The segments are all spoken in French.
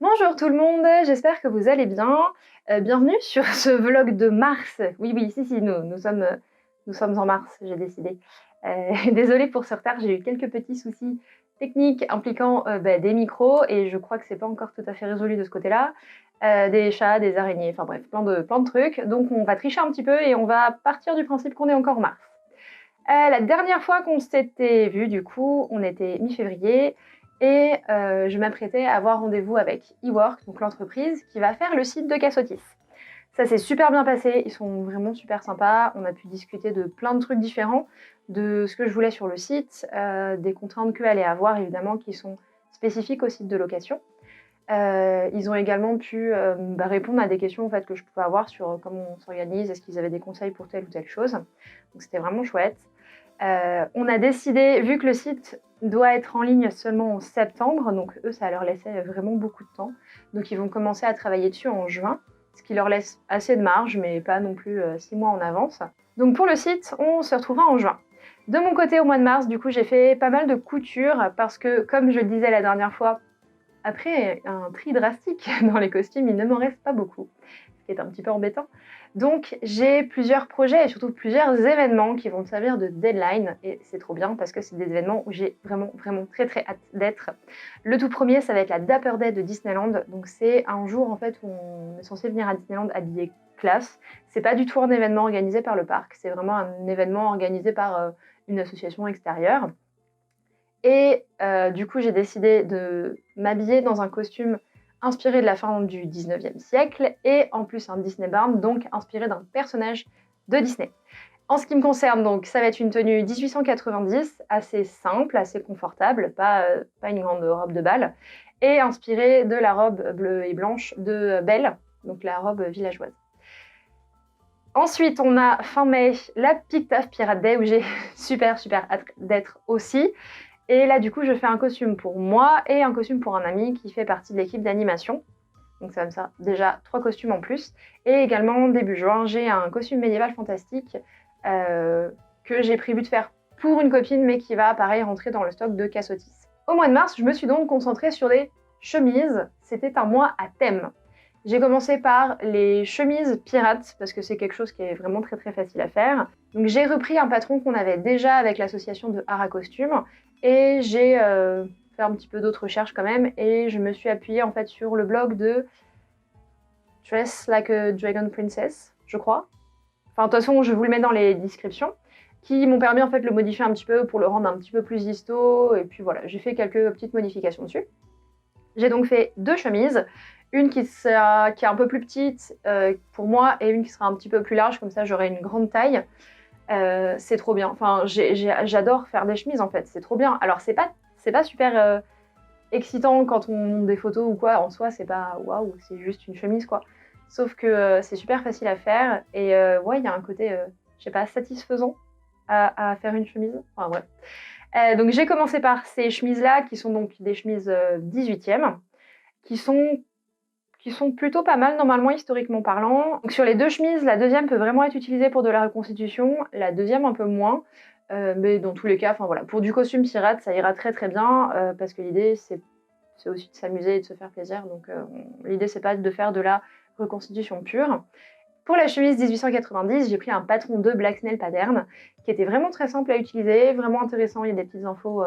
Bonjour tout le monde, j'espère que vous allez bien. Bienvenue sur ce vlog de mars. Oui, nous sommes en mars, j'ai décidé. Désolée pour ce retard, j'ai eu quelques petits soucis techniques impliquant des micros et je crois que c'est pas encore tout à fait résolu de ce côté-là. Des chats, des araignées, enfin bref, plein de trucs. Donc on va tricher un petit peu et on va partir du principe qu'on est encore en mars. La dernière fois qu'on s'était vu, du coup, on était mi-février et je m'apprêtais à avoir rendez-vous avec eWork, donc l'entreprise qui va faire le site de Cassotis. Ça s'est super bien passé, ils sont vraiment super sympas. On a pu discuter de plein de trucs différents, de ce que je voulais sur le site, des contraintes qu'eux allaient avoir évidemment qui sont spécifiques au site de location. Ils ont également pu répondre à des questions en fait, que je pouvais avoir sur comment on s'organise, est-ce qu'ils avaient des conseils pour telle ou telle chose. Donc c'était vraiment chouette. On a décidé, vu que le site doit être en ligne seulement en septembre, donc eux ça leur laissait vraiment beaucoup de temps, donc ils vont commencer à travailler dessus en juin, ce qui leur laisse assez de marge, mais pas non plus 6 mois en avance. Donc pour le site, on se retrouvera en juin. De mon côté, au mois de mars, du coup, j'ai fait pas mal de couture, parce que, comme je le disais la dernière fois, après un tri drastique dans les costumes, il ne m'en reste pas beaucoup, ce qui est un petit peu embêtant. Donc j'ai plusieurs projets et surtout plusieurs événements qui vont me servir de deadline et c'est trop bien parce que c'est des événements où j'ai vraiment très hâte d'être. Le tout premier, ça va être la Dapper Day de Disneyland. Donc c'est un jour en fait où on est censé venir à Disneyland habillé classe. C'est pas du tout un événement organisé par le parc, c'est vraiment un événement organisé par une association extérieure. Et du coup, j'ai décidé de m'habiller dans un costume inspiré de la fin du 19e siècle et en plus un Disney Barn, donc inspiré d'un personnage de Disney. En ce qui me concerne, donc, ça va être une tenue 1890, assez simple, assez confortable, pas une grande robe de bal, et inspirée de la robe bleue et blanche de Belle, donc la robe villageoise. Ensuite, on a fin mai la Pictave Pirate Day où j'ai super hâte d'être aussi. Et là, du coup, je fais un costume pour moi et un costume pour un ami qui fait partie de l'équipe d'animation. Donc ça va me faire déjà 3 costumes en plus. Et également, début juin, j'ai un costume médiéval fantastique que j'ai prévu de faire pour une copine, mais qui va, pareil, rentrer dans le stock de Cassotis. Au mois de mars, je me suis donc concentrée sur des chemises. C'était un mois à thème. J'ai commencé par les chemises pirates, parce que c'est quelque chose qui est vraiment très facile à faire. Donc j'ai repris un patron qu'on avait déjà avec l'association de Hara Costume, et j'ai fait un petit peu d'autres recherches quand même, et je me suis appuyée en fait sur le blog de Dress Like a Dragon Princess, je crois. Enfin, de toute façon, je vous le mets dans les descriptions, qui m'ont permis en fait de le modifier un petit peu pour le rendre un petit peu plus histo, et puis voilà, j'ai fait quelques petites modifications dessus. J'ai donc fait 2 chemises, une qui est un peu plus petite pour moi, et une qui sera un petit peu plus large, comme ça j'aurai une grande taille. C'est trop bien. Enfin, j'adore faire des chemises en fait, c'est trop bien. Alors c'est pas super excitant quand on monte des photos ou quoi, en soi c'est pas waouh, c'est juste une chemise quoi. Sauf que c'est super facile à faire et ouais, il y a un côté, je sais pas, satisfaisant à faire une chemise. Enfin bref. Donc j'ai commencé par ces chemises-là qui sont donc des chemises 18e, qui sont plutôt pas mal normalement historiquement parlant. Donc sur les 2 chemises, la deuxième peut vraiment être utilisée pour de la reconstitution, la deuxième un peu moins. Mais dans tous les cas, enfin voilà, pour du costume pirate, ça ira très bien parce que l'idée c'est aussi de s'amuser et de se faire plaisir. Donc l'idée c'est pas de faire de la reconstitution pure. Pour la chemise 1890, j'ai pris un patron de Black Snail Pattern qui était vraiment très simple à utiliser, vraiment intéressant. Il y a des petites infos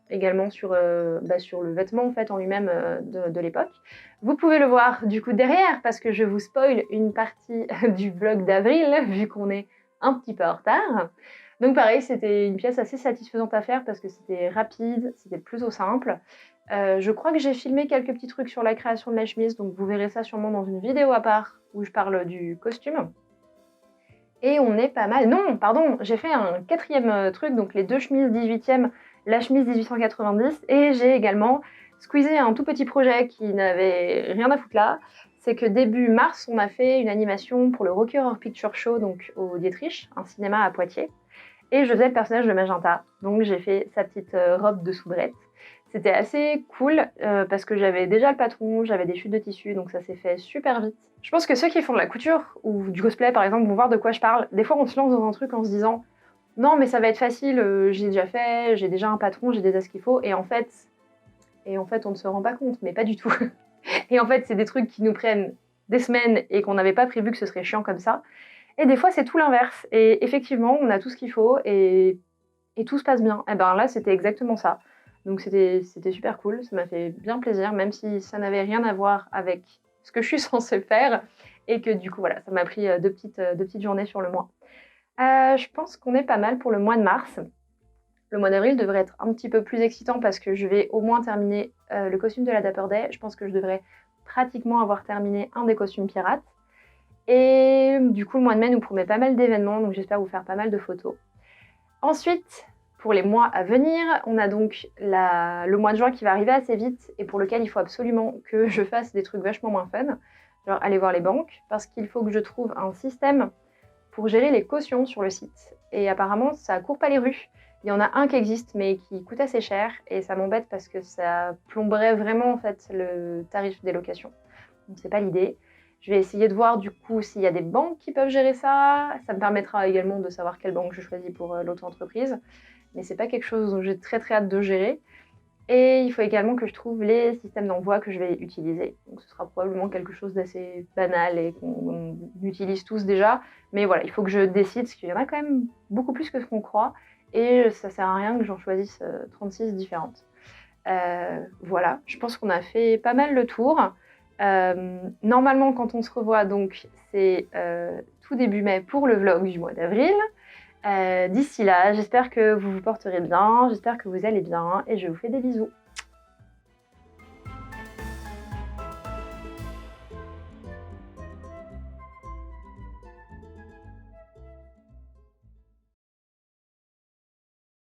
également sur le vêtement en fait en lui-même de l'époque. Vous pouvez le voir du coup derrière parce que je vous spoil une partie du vlog d'avril vu qu'on est un petit peu en retard. Donc pareil, c'était une pièce assez satisfaisante à faire parce que c'était rapide, c'était plutôt simple. Je crois que j'ai filmé quelques petits trucs sur la création de la chemise, donc vous verrez ça sûrement dans une vidéo à part où je parle du costume. Et on est pas mal. Non, pardon, j'ai fait un 4e truc, donc les 2 chemises 18e, la chemise 1890, et j'ai également squeezé un tout petit projet qui n'avait rien à foutre là. C'est que début mars, on a fait une animation pour le Rocker Horror Picture Show, donc au Dietrich, un cinéma à Poitiers. Et je faisais le personnage de Magenta, donc j'ai fait sa petite robe de soubrette. C'était assez cool parce que j'avais déjà le patron, j'avais des chutes de tissu, donc ça s'est fait super vite. Je pense que ceux qui font de la couture ou du cosplay par exemple vont voir de quoi je parle. Des fois on se lance dans un truc en se disant non mais ça va être facile, j'ai déjà fait, j'ai déjà un patron, j'ai déjà ce qu'il faut, et en fait on ne se rend pas compte, mais pas du tout. Et en fait, c'est des trucs qui nous prennent des semaines et qu'on n'avait pas prévu que ce serait chiant comme ça. Et des fois, c'est tout l'inverse. Et effectivement, on a tout ce qu'il faut et tout se passe bien. Et ben là, c'était exactement ça. Donc c'était super cool, ça m'a fait bien plaisir, même si ça n'avait rien à voir avec ce que je suis censée faire. Et que du coup, voilà, ça m'a pris deux petites journées sur le mois. Je pense qu'on est pas mal pour le mois de mars. Le mois d'avril devrait être un petit peu plus excitant parce que je vais au moins terminer le costume de la Dapper Day. Je pense que je devrais pratiquement avoir terminé un des costumes pirates. Et du coup, le mois de mai nous promet pas mal d'événements, donc j'espère vous faire pas mal de photos. Ensuite, pour les mois à venir, on a donc le mois de juin qui va arriver assez vite et pour lequel il faut absolument que je fasse des trucs vachement moins fun, genre aller voir les banques, parce qu'il faut que je trouve un système pour gérer les cautions sur le site. Et apparemment, ça court pas les rues. Il y en a un qui existe, mais qui coûte assez cher, et ça m'embête parce que ça plomberait vraiment en fait le tarif des locations. Donc c'est pas l'idée. Je vais essayer de voir du coup s'il y a des banques qui peuvent gérer ça. Ça me permettra également de savoir quelle banque je choisis pour l'auto-entreprise. Mais c'est pas quelque chose dont j'ai très hâte de gérer. Et il faut également que je trouve les systèmes d'envoi que je vais utiliser. Donc ce sera probablement quelque chose d'assez banal et qu'on utilise tous déjà. Mais voilà, il faut que je décide, parce qu'il y en a quand même beaucoup plus que ce qu'on croit. Et ça sert à rien que j'en choisisse 36 différentes. Voilà, je pense qu'on a fait pas mal le tour. Normalement, quand on se revoit, donc c'est tout début mai pour le vlog du mois d'avril. D'ici là, j'espère que vous vous porterez bien, j'espère que vous allez bien et je vous fais des bisous.